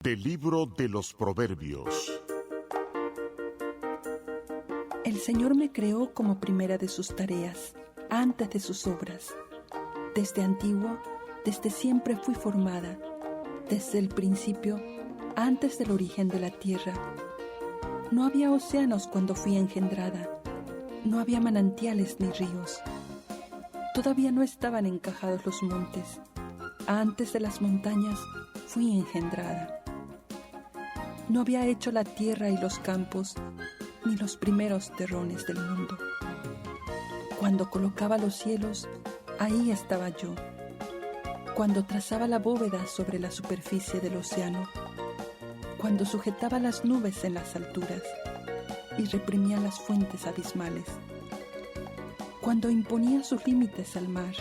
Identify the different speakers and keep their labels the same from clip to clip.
Speaker 1: Del libro de los Proverbios.
Speaker 2: El Señor me creó como primera de sus tareas, antes de sus obras. Desde antiguo, desde siempre fui formada, desde el principio, antes del origen de la tierra. No había océanos cuando fui engendrada, no había manantiales ni ríos. Todavía no estaban encajados los montes, antes de las montañas fui engendrada. No había hecho la tierra y los campos, ni los primeros terrones del mundo. Cuando colocaba los cielos, ahí estaba yo. Cuando trazaba la bóveda sobre la superficie del océano, cuando sujetaba las nubes en las alturas y reprimía las fuentes abismales, cuando imponía sus límites al mar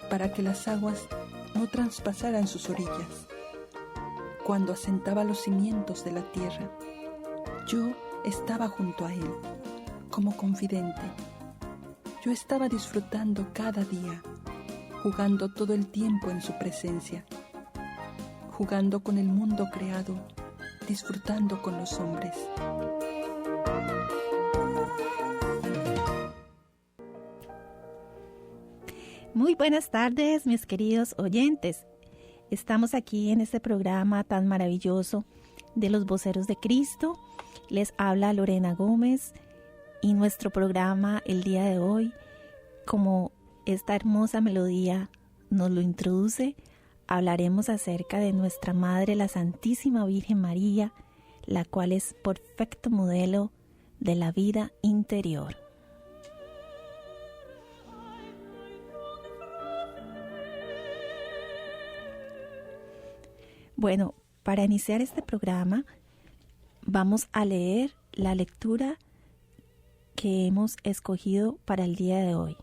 Speaker 2: para que las aguas no traspasaran sus orillas, cuando asentaba los cimientos de la tierra, yo estaba junto a él, como confidente. Yo estaba disfrutando cada día, jugando todo el tiempo en su presencia, jugando con el mundo creado, disfrutando con los hombres.
Speaker 3: Muy buenas tardes, mis queridos oyentes. Estamos aquí en este programa tan maravilloso de los voceros de Cristo. Les habla Lorena Gómez y nuestro programa el día de hoy, como esta hermosa melodía nos lo introduce, hablaremos acerca de nuestra Madre, la Santísima Virgen María, la cual es perfecto modelo de la vida interior. Bueno, para iniciar este programa vamos a leer la lectura que hemos escogido para el día de hoy.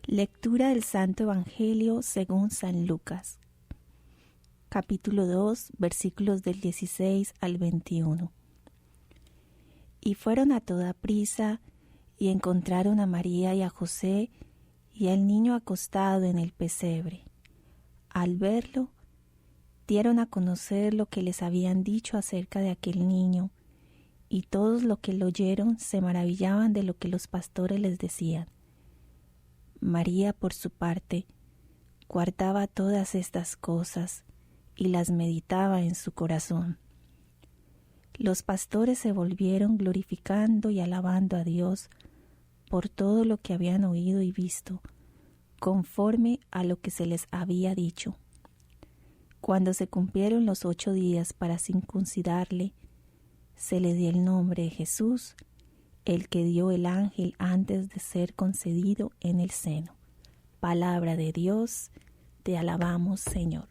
Speaker 3: Lectura del Santo Evangelio según San Lucas, capítulo 2, versículos del 16 al 21. Y fueron a toda prisa y encontraron a María y a José y al niño acostado en el pesebre. Al verlo, dieron a conocer lo que les habían dicho acerca de aquel niño, y todos los que lo oyeron se maravillaban de lo que los pastores les decían. María, por su parte, guardaba todas estas cosas y las meditaba en su corazón. Los pastores se volvieron glorificando y alabando a Dios por todo lo que habían oído y visto, conforme a lo que se les había dicho. Cuando se cumplieron los 8 días para circuncidarle, se le dio el nombre de Jesús, el que dio el ángel antes de ser concebido en el seno. Palabra de Dios, te alabamos, Señor.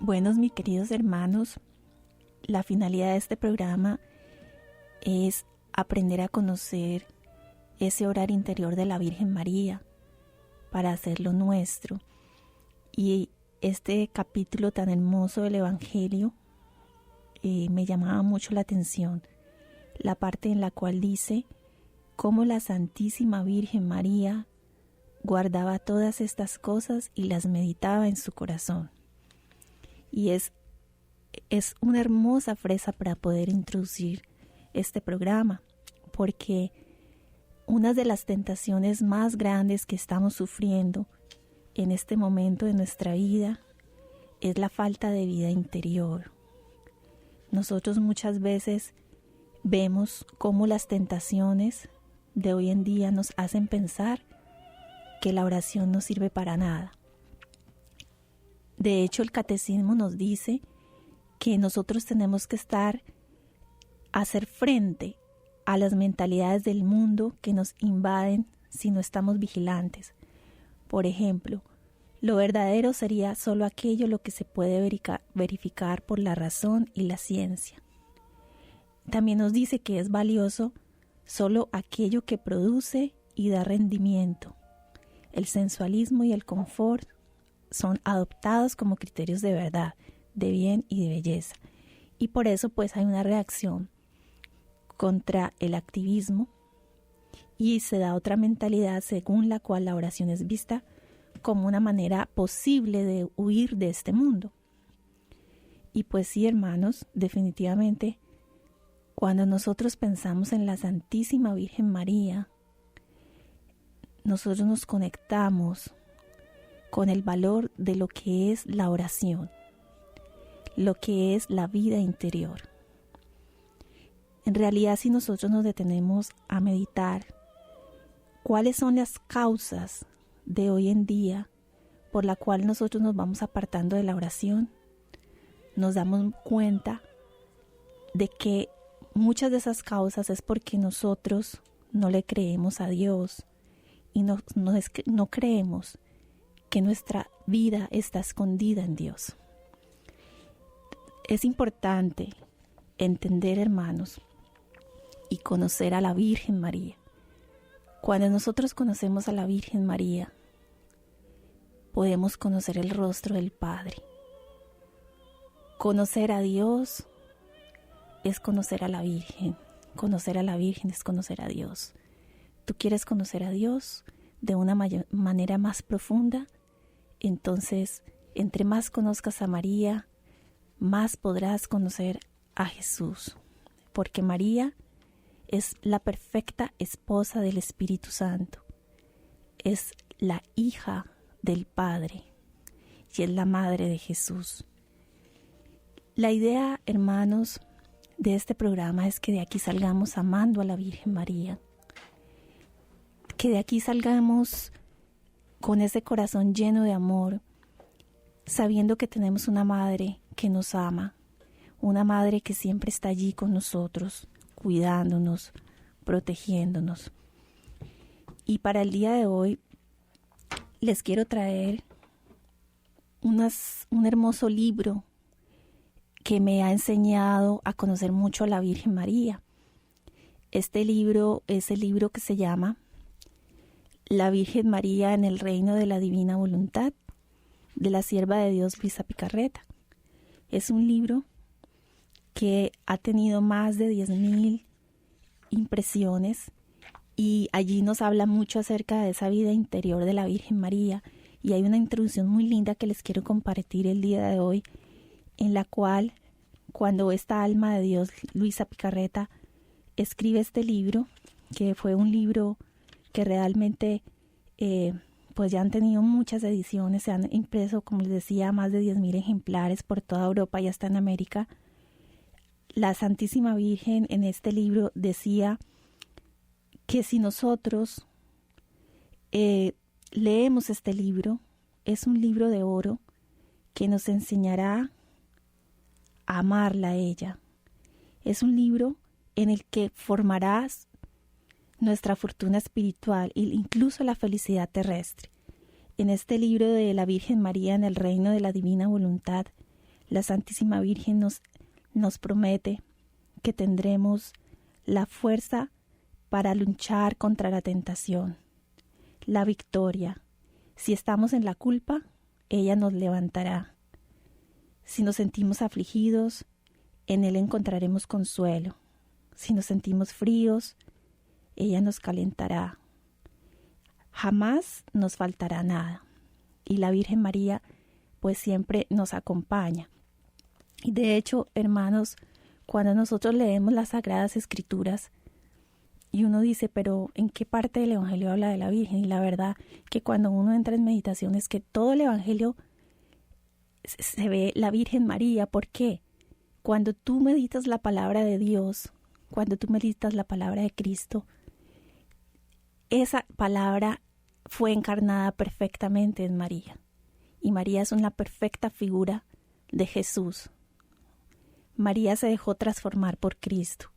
Speaker 3: Buenos, mis queridos hermanos, la finalidad de este programa es aprender a conocer ese orar interior de la Virgen María para hacerlo nuestro. Y este capítulo tan hermoso del Evangelio me llamaba mucho la atención, la parte en la cual dice cómo la Santísima Virgen María guardaba todas estas cosas y las meditaba en su corazón. Y es una hermosa frase para poder introducir este programa, porque una de las tentaciones más grandes que estamos sufriendo en este momento de nuestra vida es la falta de vida interior. Nosotros muchas veces vemos cómo las tentaciones de hoy en día nos hacen pensar que la oración no sirve para nada. De hecho, el catecismo nos dice que nosotros tenemos que hacer frente a las mentalidades del mundo que nos invaden si no estamos vigilantes. Por ejemplo, lo verdadero sería solo aquello lo que se puede verificar por la razón y la ciencia. También nos dice que es valioso solo aquello que produce y da rendimiento. El sensualismo y el confort son adoptados como criterios de verdad, de bien y de belleza. Y por eso pues hay una reacción contra el activismo y se da otra mentalidad según la cual la oración es vista como una manera posible de huir de este mundo. Y pues sí, hermanos, definitivamente, cuando nosotros pensamos en la Santísima Virgen María, nosotros nos conectamos con el valor de lo que es la oración, lo que es la vida interior. En realidad, si nosotros nos detenemos a meditar cuáles son las causas de hoy en día por la cual nosotros nos vamos apartando de la oración, nos damos cuenta de que muchas de esas causas es porque nosotros no le creemos a Dios y no creemos que nuestra vida está escondida en Dios. Es importante entender, hermanos, y conocer a la Virgen María. Cuando nosotros conocemos a la Virgen María, podemos conocer el rostro del Padre. Conocer a Dios es conocer a la Virgen. Conocer a la Virgen es conocer a Dios. ¿Tú quieres conocer a Dios de una manera más profunda? Entonces, entre más conozcas a María, más podrás conocer a Jesús. Porque María es la perfecta esposa del Espíritu Santo. Es la hija del Padre y es la madre de Jesús. La idea, hermanos, de este programa es que de aquí salgamos amando a la Virgen María. Que de aquí salgamos con ese corazón lleno de amor, sabiendo que tenemos una madre que nos ama, una madre que siempre está allí con nosotros, cuidándonos, protegiéndonos. Y para el día de hoy les quiero traer un hermoso libro que me ha enseñado a conocer mucho a la Virgen María. Este libro es el libro que se llama La Virgen María en el Reino de la Divina Voluntad, de la sierva de Dios Luisa Picarreta. Es un libro que ha tenido más de 10,000 impresiones y allí nos habla mucho acerca de esa vida interior de la Virgen María, y hay una introducción muy linda que les quiero compartir el día de hoy, en la cual, cuando esta alma de Dios, Luisa Picarreta, escribe este libro, que fue un libro que realmente pues ya han tenido muchas ediciones, se han impreso, como les decía, más de 10,000 ejemplares por toda Europa y hasta en América. La Santísima Virgen en este libro decía que si nosotros leemos este libro, es un libro de oro que nos enseñará a amarla a ella. Es un libro en el que formarás nuestra fortuna espiritual e incluso la felicidad terrestre. En este libro de la Virgen María en el Reino de la Divina Voluntad, la Santísima Virgen nos promete que tendremos la fuerza para luchar contra la tentación, la victoria. Si estamos en la culpa, ella nos levantará. Si nos sentimos afligidos, en él encontraremos consuelo. Si nos sentimos fríos, ella nos calentará. Jamás nos faltará nada. Y la Virgen María, pues siempre nos acompaña. Y de hecho, hermanos, cuando nosotros leemos las Sagradas Escrituras, y uno dice, pero ¿en qué parte del Evangelio habla de la Virgen? Y la verdad que cuando uno entra en meditación es que todo el Evangelio se ve la Virgen María. ¿Por qué? Cuando tú meditas la palabra de Dios, cuando tú meditas la palabra de Cristo, esa palabra fue encarnada perfectamente en María. Y María es una perfecta figura de Jesús. María se dejó transformar por Cristo.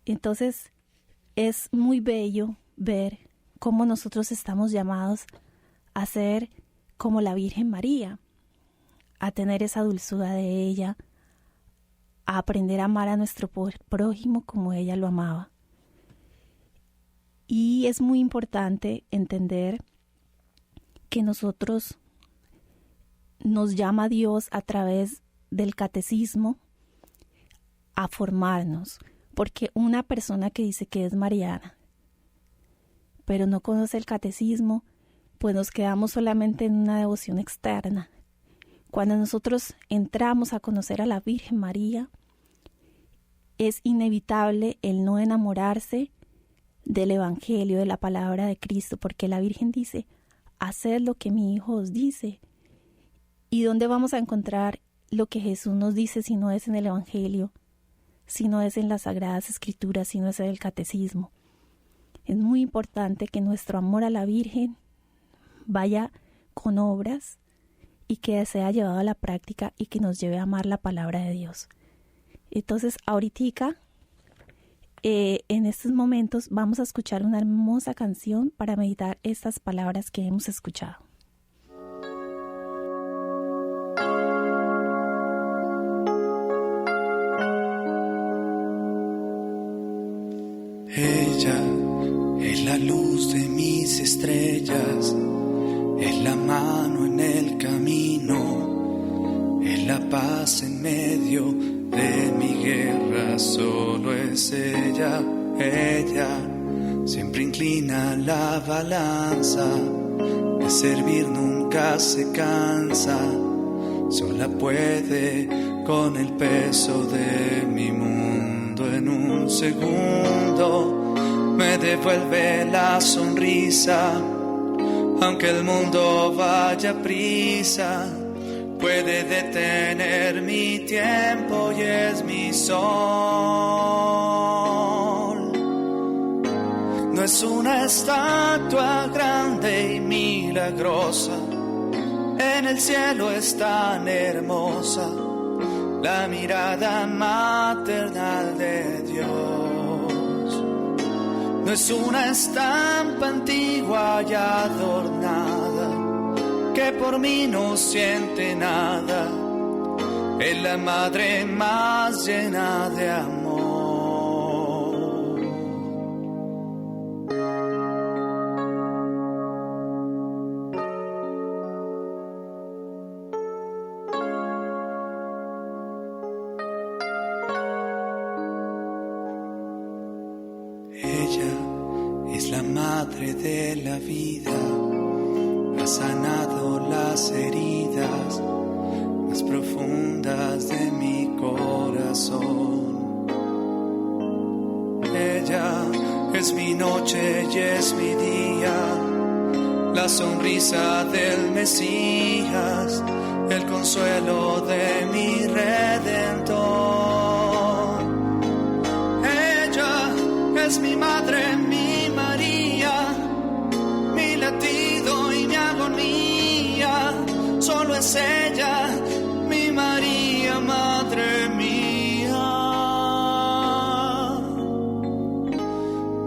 Speaker 3: Entonces, es muy bello ver cómo nosotros estamos llamados a ser como la Virgen María, a tener esa dulzura de ella, a aprender a amar a nuestro prójimo como ella lo amaba. Y es muy importante entender que nosotros nos llama Dios a través del catecismo a formarnos, porque una persona que dice que es mariana, pero no conoce el catecismo, pues nos quedamos solamente en una devoción externa. Cuando nosotros entramos a conocer a la Virgen María, es inevitable el no enamorarse del Evangelio, de la palabra de Cristo, porque la Virgen dice, haced lo que mi Hijo os dice. ¿Y dónde vamos a encontrar lo que Jesús nos dice si no es en el Evangelio, si no es en las Sagradas Escrituras, si no es en el Catecismo? Es muy importante que nuestro amor a la Virgen vaya con obras y que sea llevado a la práctica y que nos lleve a amar la palabra de Dios. Entonces, ahorita, en estos momentos, vamos a escuchar una hermosa canción para meditar estas palabras que hemos escuchado.
Speaker 4: Ella es la luz de mis estrellas, es la mano en el camino, es la paz en medio de mi guerra. Solo es ella, ella siempre inclina la balanza, de servir nunca se cansa, sola puede con el peso de mi mundo. En un segundo me devuelve la sonrisa, aunque el mundo vaya a prisa, puede detener mi tiempo y es mi sol. No es una estatua grande y milagrosa, en el cielo es tan hermosa, la mirada maternal de Dios. No es una estampa antigua y adornada, que por mí no siente nada, es la madre más llena de amor. Ella es la madre de la vida, ha sanado las heridas más profundas de mi corazón. Ella es mi noche y es mi día, la sonrisa del Mesías, el consuelo de mi Redentor. Ella es mi madre, mi María, mi latido y mi agonía. Solo es ella, mi María, madre mía.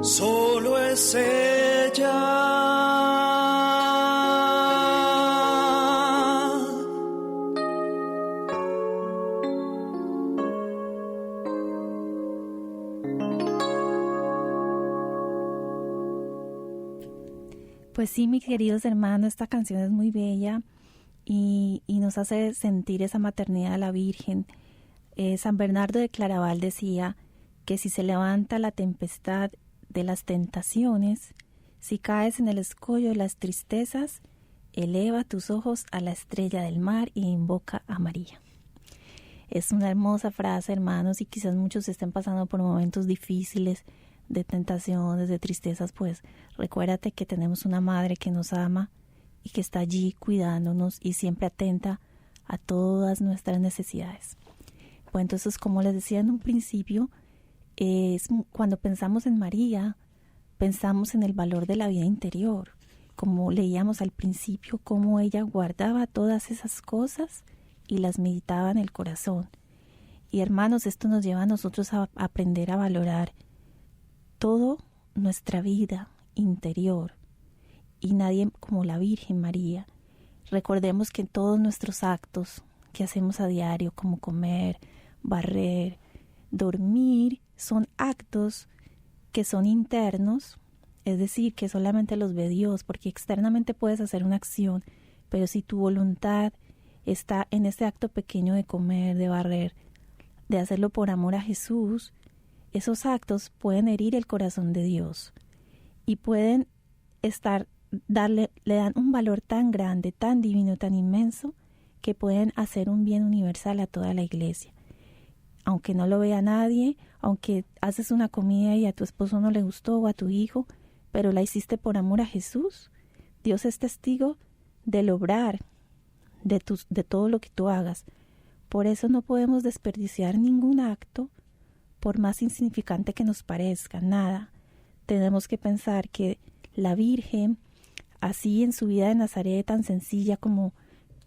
Speaker 4: Solo es ella.
Speaker 3: Pues sí, mis queridos hermanos, esta canción es muy bella y nos hace sentir esa maternidad de la Virgen. San Bernardo de Claraval decía que si se levanta la tempestad de las tentaciones, si caes en el escollo de las tristezas, eleva tus ojos a la estrella del mar y invoca a María. Es una hermosa frase, hermanos, y quizás muchos estén pasando por momentos difíciles, de tentaciones, de tristezas, pues recuérdate que tenemos una madre que nos ama y que está allí cuidándonos y siempre atenta a todas nuestras necesidades. Pues entonces, como les decía en un principio, cuando pensamos en María, pensamos en el valor de la vida interior, como leíamos al principio, cómo ella guardaba todas esas cosas y las meditaba en el corazón. Y hermanos, esto nos lleva a nosotros a aprender a valorar toda nuestra vida interior, y nadie como la Virgen María. Recordemos que todos nuestros actos que hacemos a diario, como comer, barrer, dormir, son actos que son internos es decir, que solamente los ve Dios, porque externamente puedes hacer una acción, pero si tu voluntad está en ese acto pequeño de comer, de barrer, de hacerlo por amor a Jesús, esos actos pueden herir el corazón de Dios y pueden le dan un valor tan grande, tan divino, tan inmenso, que pueden hacer un bien universal a toda la iglesia. Aunque no lo vea nadie, aunque haces una comida y a tu esposo no le gustó o a tu hijo, pero la hiciste por amor a Jesús, Dios es testigo del obrar de todo lo que tú hagas. Por eso no podemos desperdiciar ningún acto, por más insignificante que nos parezca, nada. Tenemos que pensar que la Virgen, así en su vida de Nazaret, tan sencilla como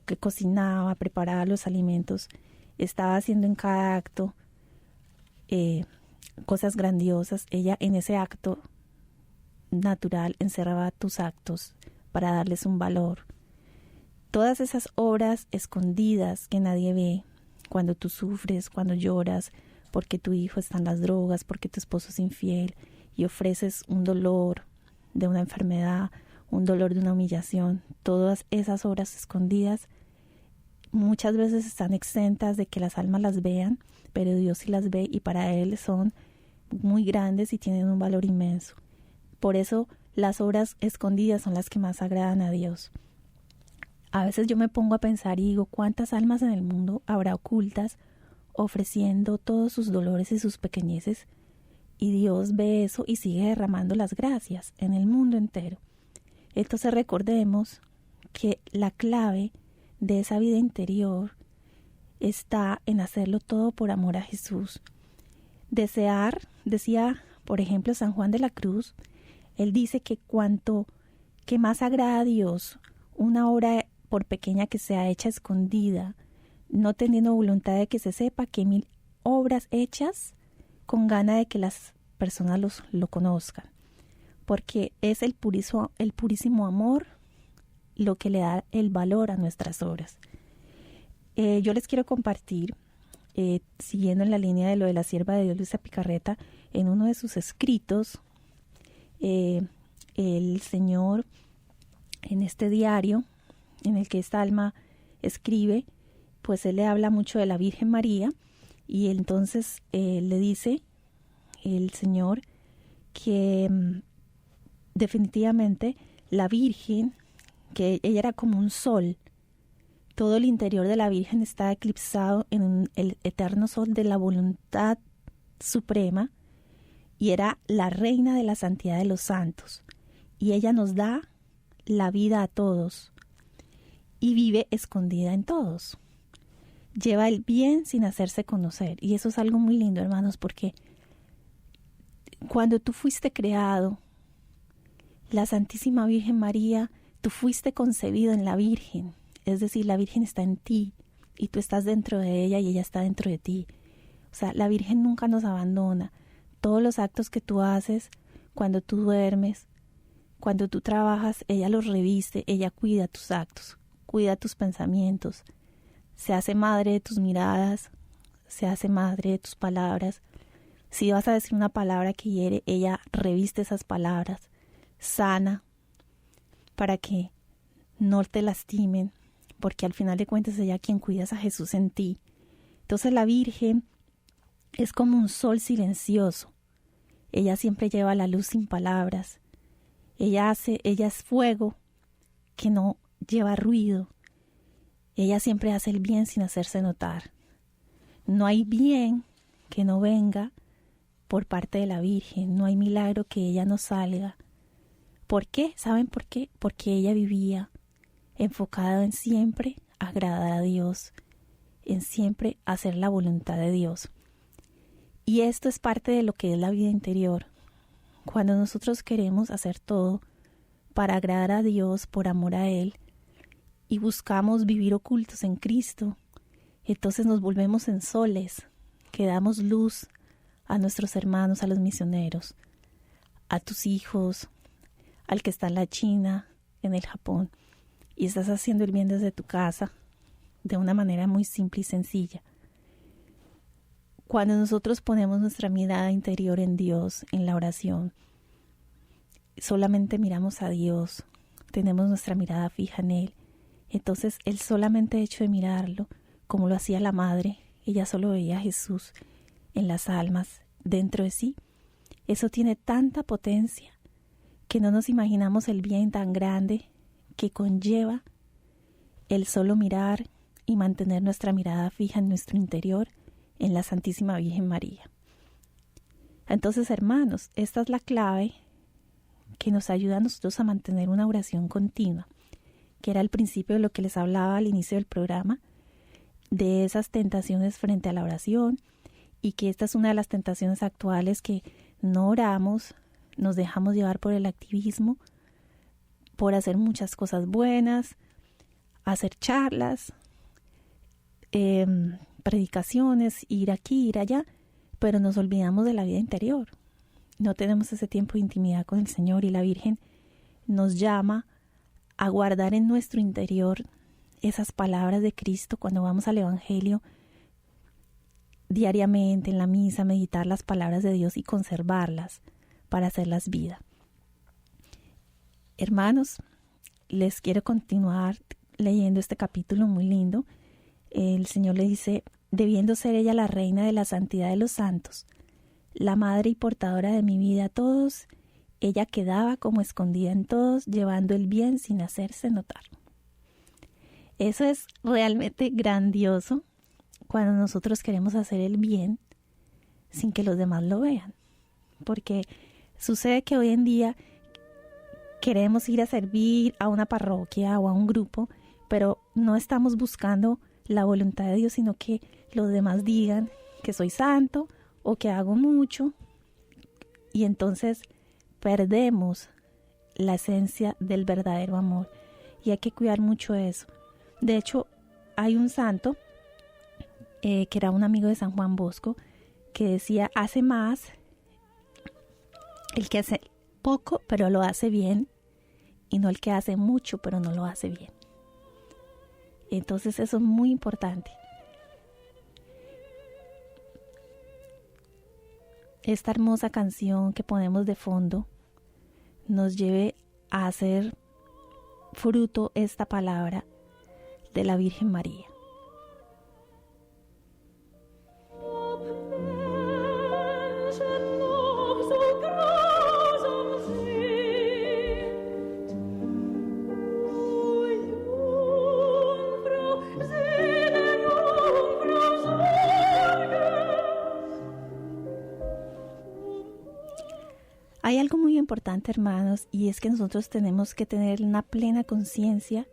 Speaker 3: que cocinaba, preparaba los alimentos, estaba haciendo en cada acto cosas grandiosas. Ella en ese acto natural encerraba tus actos para darles un valor. Todas esas obras escondidas que nadie ve, cuando tú sufres, cuando lloras, porque tu hijo está en las drogas, porque tu esposo es infiel, y ofreces un dolor de una enfermedad, un dolor de una humillación, todas esas obras escondidas muchas veces están exentas de que las almas las vean, pero Dios sí las ve y para Él son muy grandes y tienen un valor inmenso. Por eso las obras escondidas son las que más agradan a Dios. A veces yo me pongo a pensar y digo, ¿cuántas almas en el mundo habrá ocultas ofreciendo todos sus dolores y sus pequeñeces? Y Dios ve eso y sigue derramando las gracias en el mundo entero. Entonces recordemos que la clave de esa vida interior está en hacerlo todo por amor a Jesús. Desear, decía por ejemplo San Juan de la Cruz, él dice que cuanto que más agrada a Dios una obra, por pequeña que sea, hecha escondida, no teniendo voluntad de que se sepa, que 1000 obras hechas con gana de que las personas lo conozcan, porque es el purísimo amor lo que le da el valor a nuestras obras. Yo les quiero compartir, siguiendo en la línea de lo de la sierva de Dios Luisa Picarreta, en uno de sus escritos, el Señor, en este diario en el que esta alma escribe, pues él le habla mucho de la Virgen María, y entonces le dice el Señor que definitivamente la Virgen, que ella era como un sol, todo el interior de la Virgen está eclipsado en el eterno sol de la voluntad suprema, y era la reina de la santidad de los santos, y ella nos da la vida a todos y vive escondida en todos. Lleva el bien sin hacerse conocer, y eso es algo muy lindo, hermanos, porque cuando tú fuiste creado, la Santísima Virgen María, tú fuiste concebido en la Virgen, es decir, la Virgen está en ti y tú estás dentro de ella y ella está dentro de ti. O sea, la Virgen nunca nos abandona. Todos los actos que tú haces, cuando tú duermes, cuando tú trabajas, ella los reviste, ella cuida tus actos, cuida tus pensamientos, se hace madre de tus miradas, se hace madre de tus palabras. Si vas a decir una palabra que hiere, ella reviste esas palabras, sana, para que no te lastimen, porque al final de cuentas ella quien cuidas a Jesús en ti. Entonces la Virgen es como un sol silencioso. Ella siempre lleva la luz sin palabras. Ella es fuego que no lleva ruido. Ella siempre hace el bien sin hacerse notar. No hay bien que no venga por parte de la Virgen. No hay milagro que ella no salga. ¿Por qué? ¿Saben por qué? Porque ella vivía enfocada en siempre agradar a Dios, en siempre hacer la voluntad de Dios. Y esto es parte de lo que es la vida interior. Cuando nosotros queremos hacer todo para agradar a Dios, por amor a Él, y buscamos vivir ocultos en Cristo, entonces nos volvemos en soles, que damos luz a nuestros hermanos, a los misioneros, a tus hijos, al que está en la China, en el Japón, y estás haciendo el bien desde tu casa, de una manera muy simple y sencilla. Cuando nosotros ponemos nuestra mirada interior en Dios, en la oración, solamente miramos a Dios, tenemos nuestra mirada fija en Él. Entonces el solamente hecho de mirarlo, como lo hacía la madre, ella solo veía a Jesús en las almas, dentro de sí. Eso tiene tanta potencia que no nos imaginamos el bien tan grande que conlleva el solo mirar y mantener nuestra mirada fija en nuestro interior, en la Santísima Virgen María. Entonces, hermanos, esta es la clave que nos ayuda a nosotros a mantener una oración continua, que era el principio de lo que les hablaba al inicio del programa, de esas tentaciones frente a la oración, y que esta es una de las tentaciones actuales, que no oramos, nos dejamos llevar por el activismo, por hacer muchas cosas buenas, hacer charlas, predicaciones, ir aquí, ir allá, pero nos olvidamos de la vida interior. No tenemos ese tiempo de intimidad con el Señor, y la Virgen nos llama a guardar en nuestro interior esas palabras de Cristo cuando vamos al Evangelio diariamente, en la misa, meditar las palabras de Dios y conservarlas para hacerlas vida. Hermanos, les quiero continuar leyendo este capítulo muy lindo. El Señor le dice: debiendo ser ella la reina de la santidad de los santos, la madre y portadora de mi vida a todos, ella quedaba como escondida en todos, llevando el bien sin hacerse notar. Eso es realmente grandioso, cuando nosotros queremos hacer el bien sin que los demás lo vean. Porque sucede que hoy en día queremos ir a servir a una parroquia o a un grupo, pero no estamos buscando la voluntad de Dios, sino que los demás digan que soy santo o que hago mucho, y entonces perdemos la esencia del verdadero amor, y hay que cuidar mucho eso. De hecho, hay un santo que era un amigo de San Juan Bosco, que decía: hace más el que hace poco pero lo hace bien, y no el que hace mucho pero no lo hace bien. Entonces eso es muy importante. Esta hermosa canción que ponemos de fondo nos lleve a hacer fruto esta palabra de la Virgen María. Hay algo muy importante, hermanos, y es que nosotros tenemos que tener una plena conciencia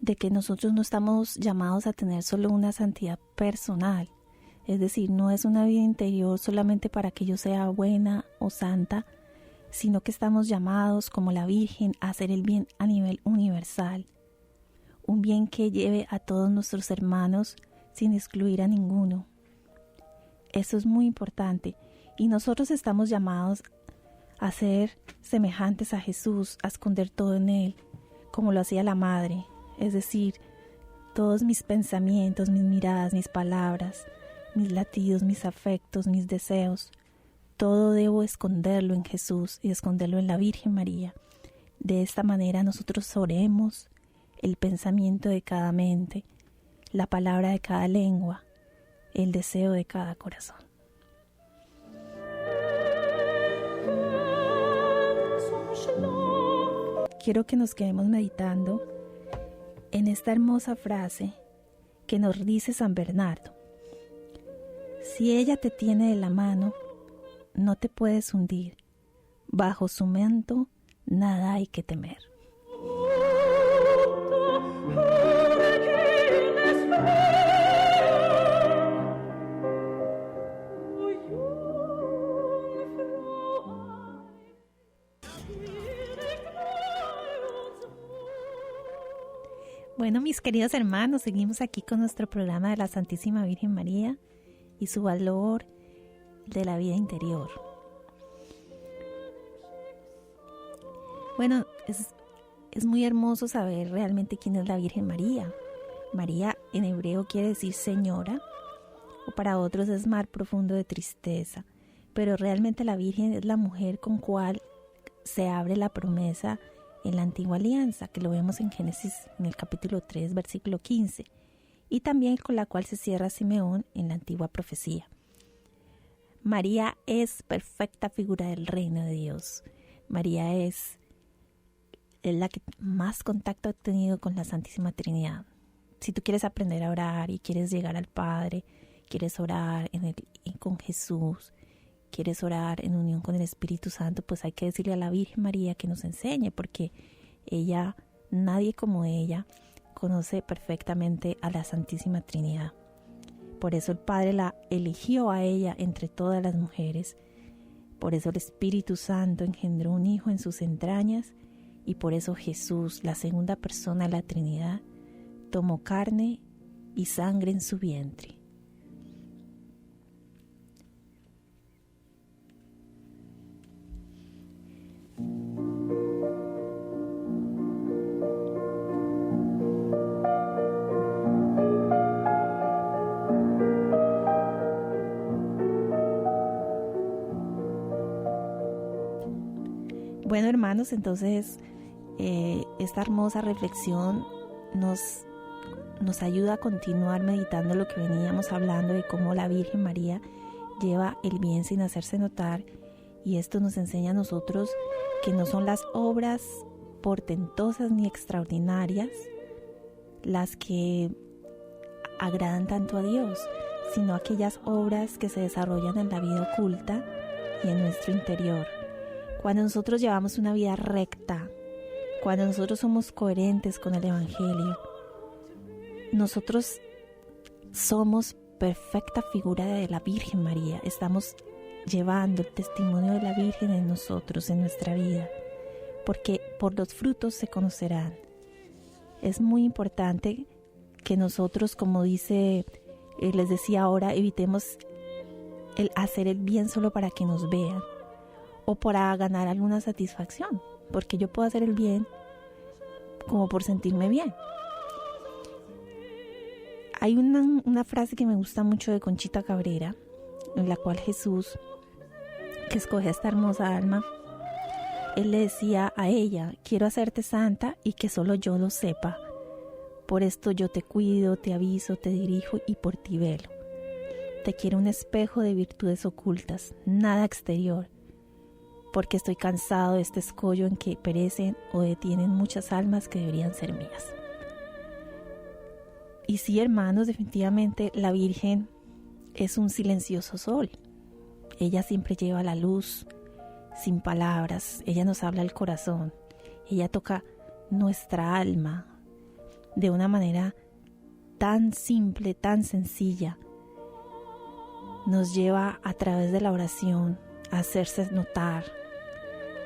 Speaker 3: de que nosotros no estamos llamados a tener solo una santidad personal. Es decir, no es una vida interior solamente para que yo sea buena o santa, sino que estamos llamados, como la Virgen, a hacer el bien a nivel universal. Un bien que lleve a todos nuestros hermanos sin excluir a ninguno. Eso es muy importante. Y nosotros estamos llamados a ser semejantes a Jesús, a esconder todo en Él, como lo hacía la madre. Es decir, todos mis pensamientos, mis miradas, mis palabras, mis latidos, mis afectos, mis deseos, todo debo esconderlo en Jesús y esconderlo en la Virgen María. De esta manera nosotros oremos el pensamiento de cada mente, la palabra de cada lengua, el deseo de cada corazón. Quiero que nos quedemos meditando en esta hermosa frase que nos dice San Bernardo: si ella te tiene de la mano, no te puedes hundir, bajo su manto nada hay que temer. Bueno, mis queridos hermanos, seguimos aquí con nuestro programa de la Santísima Virgen María y su valor de la vida interior. Bueno, es muy hermoso saber realmente quién es la Virgen María. María en hebreo quiere decir señora, o para otros es mar profundo de tristeza, pero realmente la Virgen es la mujer con cual se abre la promesa en la antigua alianza, que lo vemos en Génesis en el capítulo 3, versículo 15, y también con la cual se cierra Simeón en la antigua profecía. María es perfecta figura del reino de Dios. María es la que más contacto ha tenido con la Santísima Trinidad. Si tú quieres aprender a orar y quieres llegar al Padre, quieres orar con Jesús, quieres orar en unión con el Espíritu Santo, pues hay que decirle a la Virgen María que nos enseñe, porque ella, nadie como ella, conoce perfectamente a la Santísima Trinidad. Por eso el Padre la eligió a ella entre todas las mujeres. Por eso el Espíritu Santo engendró un Hijo en sus entrañas, y por eso Jesús, la segunda persona de la Trinidad, tomó carne y sangre en su vientre. Bueno, hermanos, entonces esta hermosa reflexión nos ayuda a continuar meditando lo que veníamos hablando de cómo la Virgen María lleva el bien sin hacerse notar, y esto nos enseña a nosotros que no son las obras portentosas ni extraordinarias las que agradan tanto a Dios, sino aquellas obras que se desarrollan en la vida oculta y en nuestro interior. Cuando nosotros llevamos una vida recta, cuando nosotros somos coherentes con el Evangelio, nosotros somos perfecta figura de la Virgen María. Estamos llevando el testimonio de la Virgen en nosotros, en nuestra vida, porque por los frutos se conocerán. Es muy importante que nosotros, como les decía ahora, evitemos el hacer el bien solo para que nos vean o para ganar alguna satisfacción, porque yo puedo hacer el bien como por sentirme bien. Hay una frase que me gusta mucho de Conchita Cabrera, en la cual Jesús, que escoge a esta hermosa alma, él le decía a ella: quiero hacerte santa y que solo yo lo sepa. Por esto yo te cuido, te aviso, te dirijo y por ti velo. Te quiero un espejo de virtudes ocultas, nada exterior, porque estoy cansado de este escollo en que perecen o detienen muchas almas que deberían ser mías. Y sí, hermanos, definitivamente la Virgen es un silencioso sol. Ella siempre lleva la luz, sin palabras. Ella nos habla al corazón. Ella toca nuestra alma de una manera tan simple, tan sencilla. Nos lleva a través de la oración a hacerse notar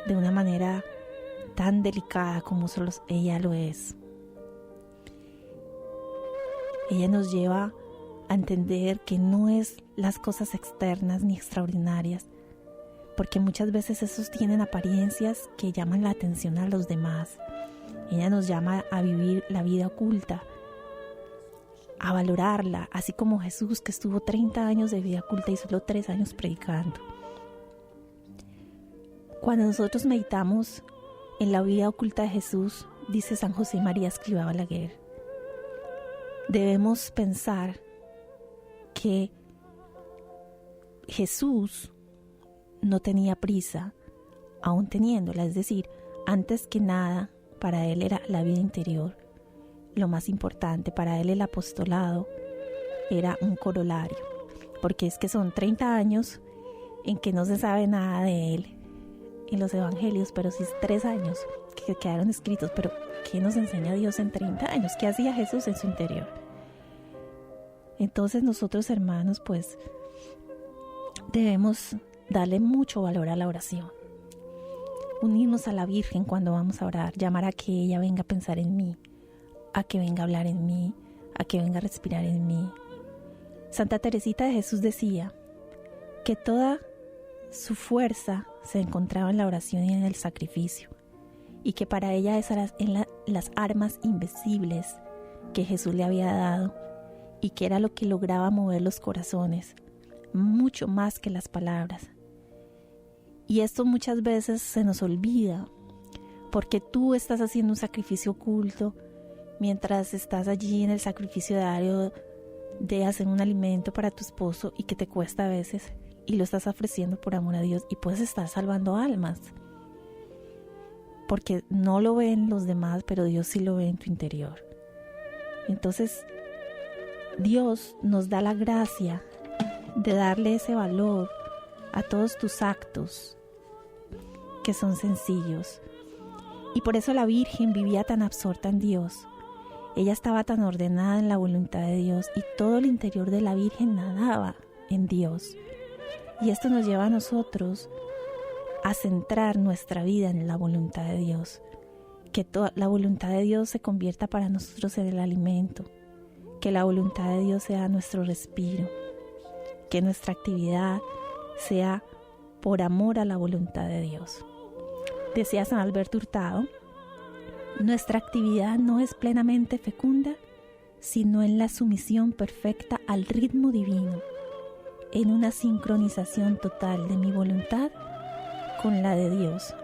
Speaker 3: de una manera tan delicada como solo ella lo es. Ella nos lleva a entender que no es las cosas externas ni extraordinarias, porque muchas veces esos tienen apariencias que llaman la atención a los demás. Ella nos llama a vivir la vida oculta, a valorarla, así como Jesús, que estuvo 30 años de vida oculta y solo 3 años predicando. Cuando nosotros meditamos en la vida oculta de Jesús, dice San José María Escrivá Balaguer, debemos pensar que Jesús no tenía prisa, aún teniéndola, es decir, antes que nada, para él era la vida interior. Lo más importante para él, el apostolado, era un corolario, porque es que son 30 años en que no se sabe nada de él en los evangelios, pero sí 3 años que quedaron escritos. Pero ¿qué nos enseña Dios en 30 años? ¿Qué hacía Jesús en su interior? Entonces nosotros, hermanos, pues debemos darle mucho valor a la oración. Unirnos a la Virgen cuando vamos a orar, llamar a que ella venga a pensar en mí, a que venga a hablar en mí, a que venga a respirar en mí. Santa Teresita de Jesús decía que toda su fuerza se encontraba en la oración y en el sacrificio, y que para ella esas eran las armas invisibles que Jesús le había dado, y que era lo que lograba mover los corazones, mucho más que las palabras. Y esto muchas veces se nos olvida, porque tú estás haciendo un sacrificio oculto mientras estás allí en el sacrificio diario de hacer un alimento para tu esposo y que te cuesta a veces, y lo estás ofreciendo por amor a Dios, y puedes estar salvando almas, porque no lo ven los demás, pero Dios sí lo ve en tu interior. Entonces Dios nos da la gracia de darle ese valor a todos tus actos que son sencillos. Y por eso la Virgen vivía tan absorta en Dios. Ella estaba tan ordenada en la voluntad de Dios, y todo el interior de la Virgen nadaba en Dios. Y esto nos lleva a nosotros a centrar nuestra vida en la voluntad de Dios. Que la voluntad de Dios se convierta para nosotros en el alimento. Que la voluntad de Dios sea nuestro respiro. Que nuestra actividad sea por amor a la voluntad de Dios. Decía San Alberto Hurtado: nuestra actividad no es plenamente fecunda, sino en la sumisión perfecta al ritmo divino, en una sincronización total de mi voluntad con la de Dios.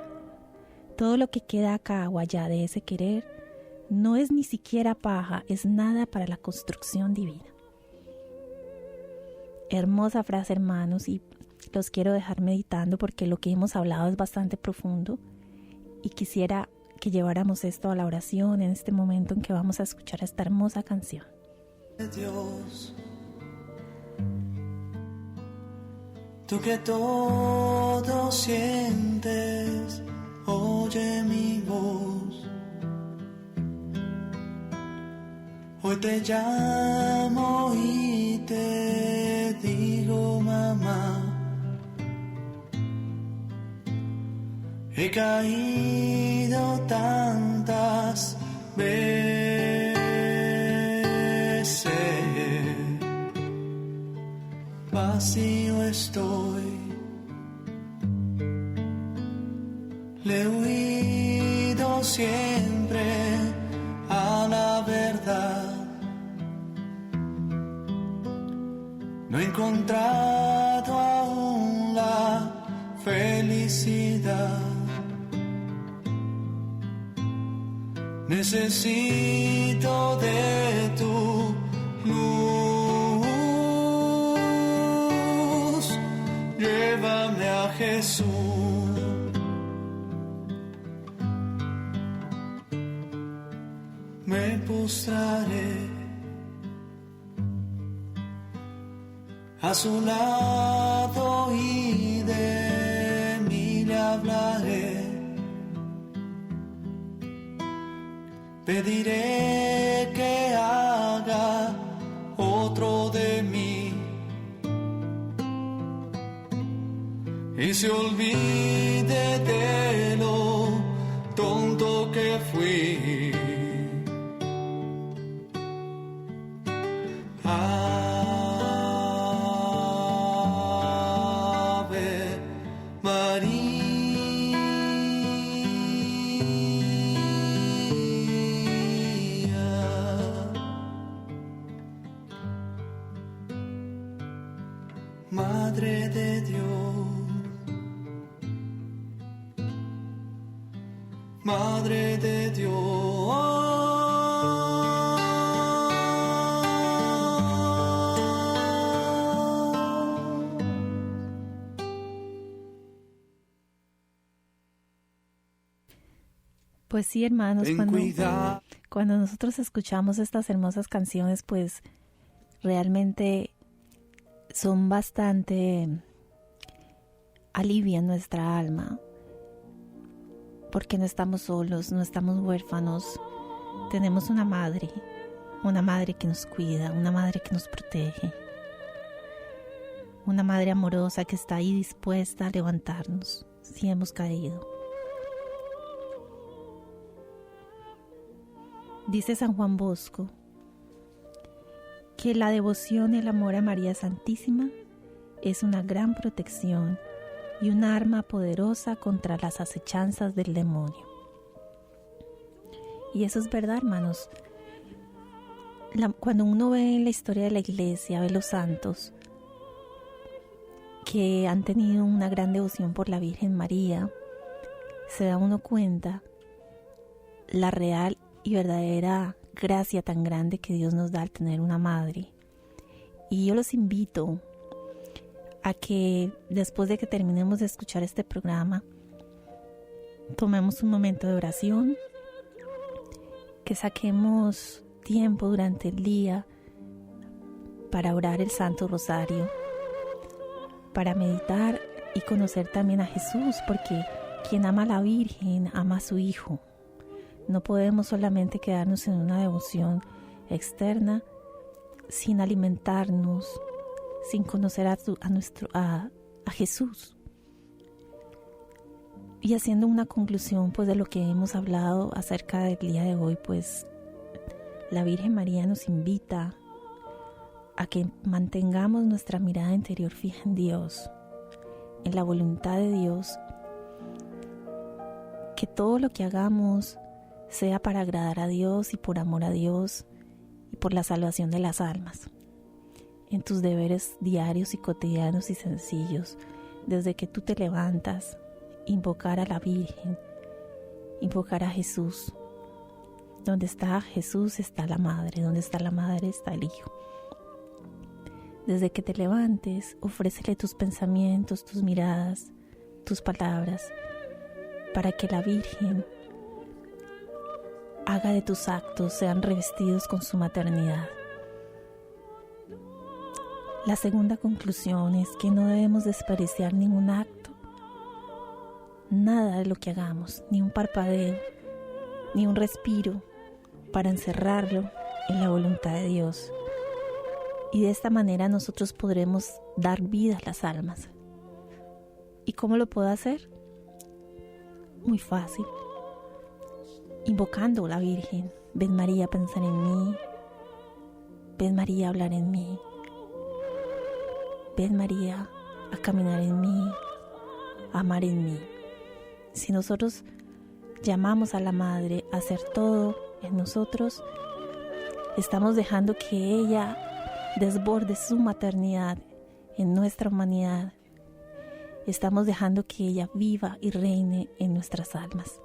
Speaker 3: Todo lo que queda acá o allá de ese querer no es ni siquiera paja, es nada para la construcción divina. Hermosa frase, hermanos, y los quiero dejar meditando porque lo que hemos hablado es bastante profundo, y quisiera que lleváramos esto a la oración en este momento en que vamos a escuchar esta hermosa canción.
Speaker 4: Dios, tú que todo sientes, oye mi voz. Hoy te llamo y te digo, mamá. He caído tantas veces, vacío estoy, le he huido siempre a la verdad, no he encontrado aún la felicidad. Necesito de tu luz, llévame a Jesús. Me postraré a su lado y de mí le hablaré. Pediré que haga otro de mí y se olvide de lo tonto que fui. Ave María. Madre de Dios, Madre de Dios,
Speaker 3: pues sí, hermanos, cuando nosotros escuchamos estas hermosas canciones, pues realmente son bastante, alivian nuestra alma, porque no estamos solos, no estamos huérfanos, tenemos una madre que nos cuida, una madre que nos protege, una madre amorosa que está ahí dispuesta a levantarnos si hemos caído. Dice San Juan Bosco que la devoción y el amor a María Santísima es una gran protección y una arma poderosa contra las acechanzas del demonio. Y eso es verdad, hermanos. Cuando uno ve la historia de la iglesia, ve los santos, que han tenido una gran devoción por la Virgen María, se da uno cuenta la real y verdadera gracia tan grande que Dios nos da al tener una madre. Y yo los invito a que después de que terminemos de escuchar este programa, tomemos un momento de oración, que saquemos tiempo durante el día para orar el Santo Rosario, para meditar y conocer también a Jesús, porque quien ama a la Virgen ama a su Hijo. No podemos solamente quedarnos en una devoción externa sin alimentarnos, sin conocer a Jesús. Y haciendo una conclusión pues de lo que hemos hablado acerca del día de hoy, pues la Virgen María nos invita a que mantengamos nuestra mirada interior fija en Dios, en la voluntad de Dios, que todo lo que hagamos sea para agradar a Dios y por amor a Dios y por la salvación de las almas. En tus deberes diarios y cotidianos y sencillos, desde que tú te levantas, invocar a la Virgen, invocar a Jesús. Donde está Jesús está la Madre, donde está la Madre está el Hijo. Desde que te levantes, ofrécele tus pensamientos, tus miradas, tus palabras, para que la Virgen haga de tus actos sean revestidos con su maternidad. La segunda conclusión es que no debemos despreciar ningún acto, nada de lo que hagamos, ni un parpadeo, ni un respiro, para encerrarlo en la voluntad de Dios. Y de esta manera nosotros podremos dar vida a las almas. ¿Y cómo lo puedo hacer? Muy fácil. Invocando a la Virgen. Ven María a pensar en mí. Ven María a hablar en mí. Ven María a caminar en mí, a amar en mí. Si nosotros llamamos a la Madre a hacer todo en nosotros, estamos dejando que ella desborde su maternidad en nuestra humanidad. Estamos dejando que ella viva y reine en nuestras almas.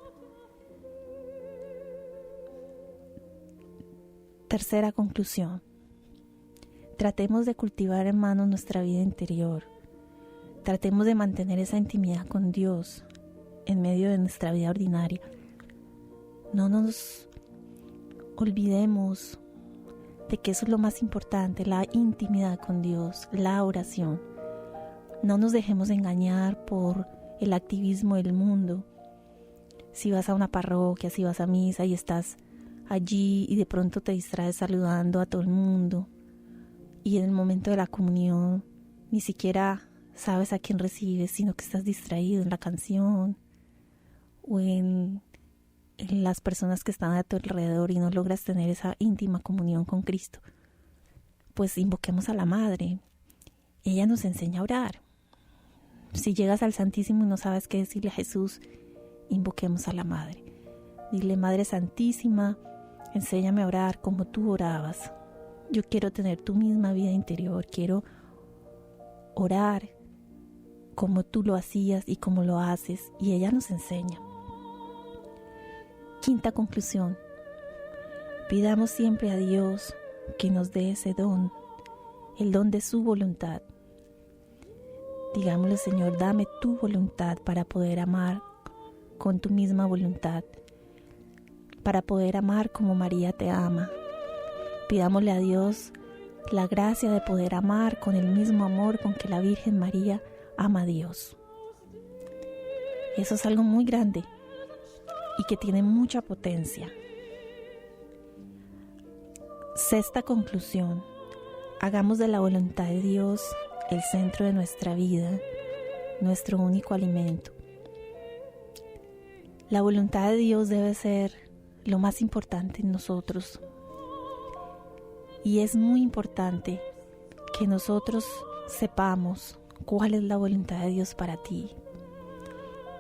Speaker 3: Tercera conclusión. Tratemos de cultivar, hermanos, nuestra vida interior. Tratemos de mantener esa intimidad con Dios en medio de nuestra vida ordinaria. No nos olvidemos de que eso es lo más importante, la intimidad con Dios, la oración. No nos dejemos engañar por el activismo del mundo. Si vas a una parroquia, si vas a misa y estás allí y de pronto te distraes saludando a todo el mundo, y en el momento de la comunión ni siquiera sabes a quién recibes, sino que estás distraído en la canción o en las personas que están a tu alrededor y no logras tener esa íntima comunión con Cristo, pues invoquemos a la Madre. Ella nos enseña a orar. Si llegas al Santísimo y no sabes qué decirle a Jesús, invoquemos a la Madre. Dile: Madre Santísima, enséñame a orar como tú orabas. Yo quiero tener tu misma vida interior, quiero orar como tú lo hacías y como lo haces, y ella nos enseña. Quinta conclusión. Pidamos siempre a Dios que nos dé ese don, el don de su voluntad. Digámosle: Señor, dame tu voluntad para poder amar con tu misma voluntad, para poder amar como María te ama. Pidámosle a Dios la gracia de poder amar con el mismo amor con que la Virgen María ama a Dios. Eso es algo muy grande y que tiene mucha potencia. Sexta conclusión. Hagamos de la voluntad de Dios el centro de nuestra vida, nuestro único alimento. La voluntad de Dios debe ser lo más importante en nosotros. Y es muy importante que nosotros sepamos cuál es la voluntad de Dios para ti.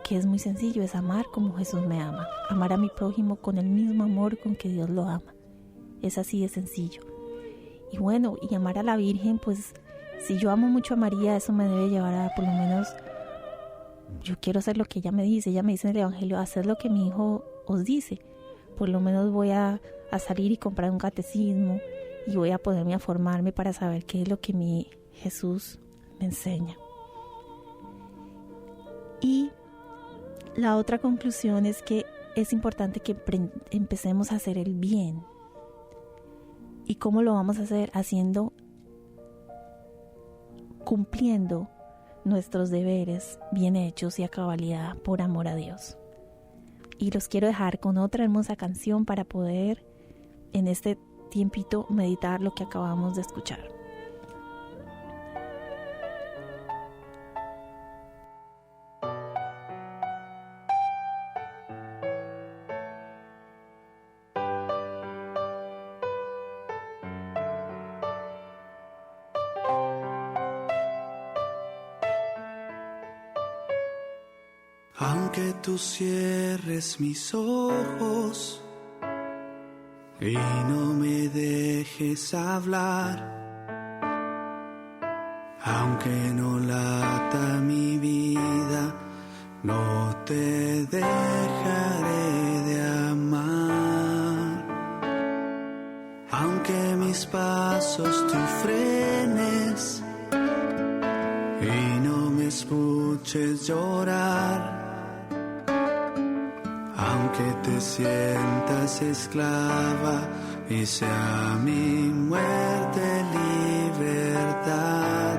Speaker 3: Que es muy sencillo, es amar como Jesús me ama. Amar a mi prójimo con el mismo amor con que Dios lo ama. Es así de sencillo. Y bueno, y amar a la Virgen, pues Si yo amo mucho a María, eso me debe llevar a, por lo menos, yo quiero hacer lo que ella me dice. Ella me dice en el Evangelio, haced lo que mi hijo os dice. Por lo menos voy a salir y comprar un catecismo y voy a ponerme a formarme para saber qué es lo que mi Jesús me enseña. Y la otra conclusión es que es importante que empecemos a hacer el bien. ¿Y cómo lo vamos a hacer? Cumpliendo nuestros deberes bien hechos y a cabalidad por amor a Dios. Y los quiero dejar con otra hermosa canción para poder en este tiempito meditar lo que acabamos de escuchar.
Speaker 4: Aunque tú cierres mis ojos y no me dejes hablar, aunque no lata mi vida, no te dejaré de amar. Aunque mis pasos tú frenes y no me escuches llorar, aunque te sientas esclava y sea mi muerte libertad,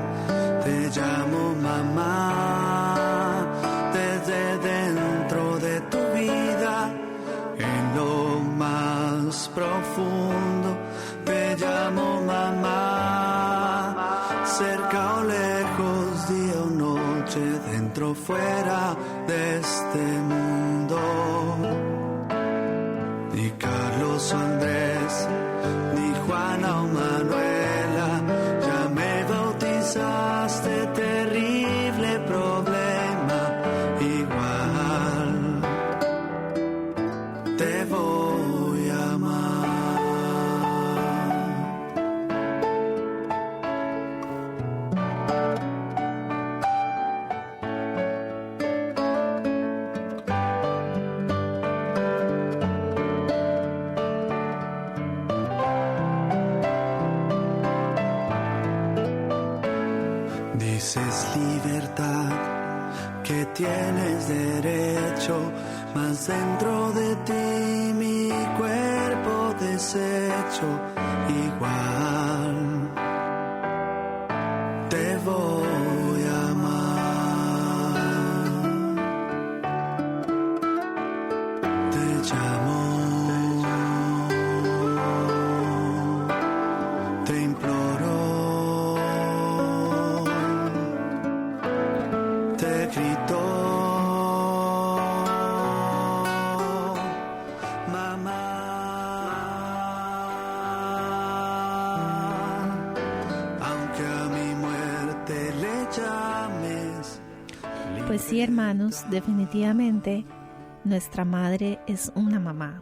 Speaker 4: te llamo mamá desde dentro de tu vida, en lo más profundo, te llamo mamá, cerca o lejos, día o noche, dentro o fuera de este mundo. Ni Carlos o Andrés, ni Juana o Manuela, ya me bautizaste, terrible problema, igual te voy a amar. Dices libertad, que tienes derecho, mas dentro de ti mi cuerpo deshecho, igual te voy a amar. Te llamo, te imploro, te grito, mamá. Aunque a mi muerte le llames.
Speaker 3: Pues sí, hermanos, definitivamente nuestra madre es una mamá,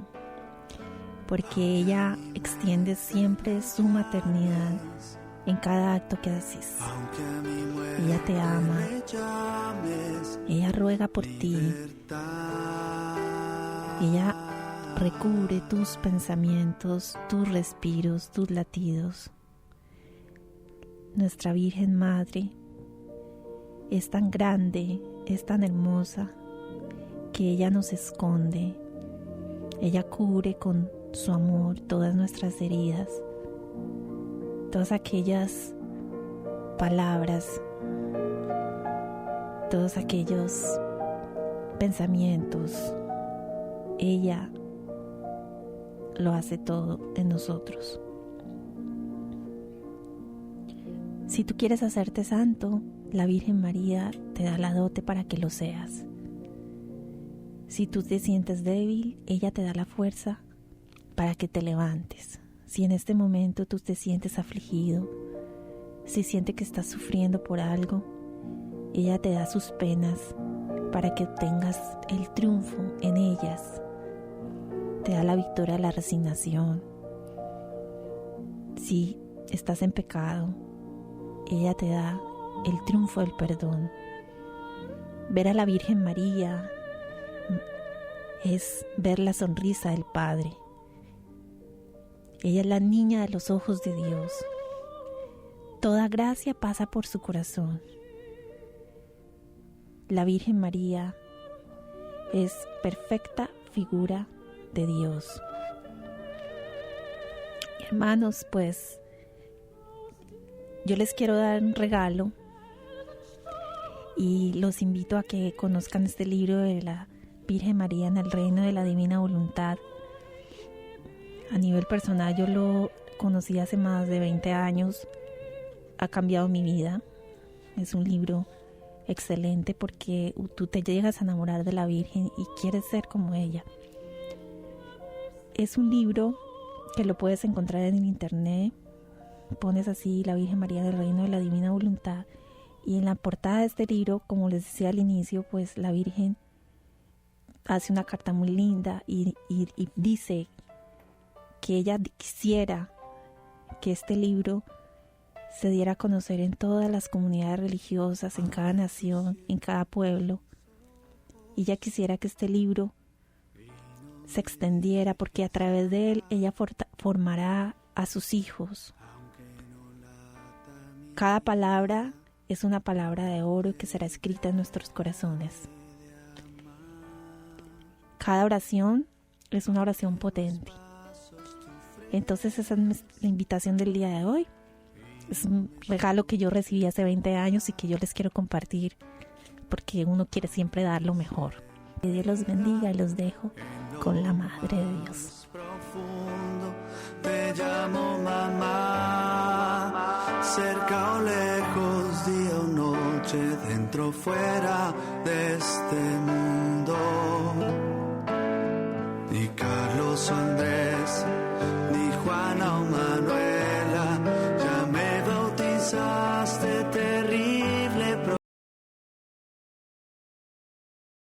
Speaker 3: porque ella extiende siempre su maternidad en cada acto que haces. Ella te ama, ella ruega por ti, ella recubre tus pensamientos, tus respiros, tus latidos. Nuestra Virgen Madre es tan grande, es tan hermosa, que ella nos esconde, ella cubre con su amor todas nuestras heridas, todas aquellas palabras, todos aquellos pensamientos. Ella lo hace todo en nosotros. Si tú quieres hacerte santo, la Virgen María te da la dote para que lo seas. Si tú te sientes débil, ella te da la fuerza para que te levantes. Si en este momento tú te sientes afligido, si sientes que estás sufriendo por algo, ella te da sus penas para que obtengas el triunfo en ellas. Te da la victoria a la resignación. Si estás en pecado, ella te da el triunfo del perdón. Ver a la Virgen María es ver la sonrisa del Padre. Ella es la niña de los ojos de Dios. Toda gracia pasa por su corazón. La Virgen María es perfecta figura de Dios. Hermanos, pues yo les quiero dar un regalo y los invito a que conozcan este libro de la Virgen María en el Reino de la Divina Voluntad. A nivel personal yo lo conocí hace más de 20 años, ha cambiado mi vida. Es un libro excelente porque tú te llegas a enamorar de la Virgen y quieres ser como ella. Es un libro que lo puedes encontrar en el internet. Pones así la Virgen María del Reino de la Divina Voluntad y en la portada de este libro, como les decía al inicio, pues la Virgen hace una carta muy linda y dice que ella quisiera que este libro se diera a conocer en todas las comunidades religiosas, en cada nación, en cada pueblo. Y ella quisiera que este libro se extendiera porque a través de él ella formará a sus hijos. Cada palabra es una palabra de oro que será escrita en nuestros corazones. Cada oración es una oración potente. Entonces esa es la invitación del día de hoy. Es un regalo que yo recibí hace 20 años y que yo les quiero compartir porque uno quiere siempre dar lo mejor. Que Dios los bendiga y los dejo con la Madre de Dios.
Speaker 4: Te llamo mamá, cerca o lejos, día o noche, dentro o fuera de este mundo. Y Carlos o Andrés,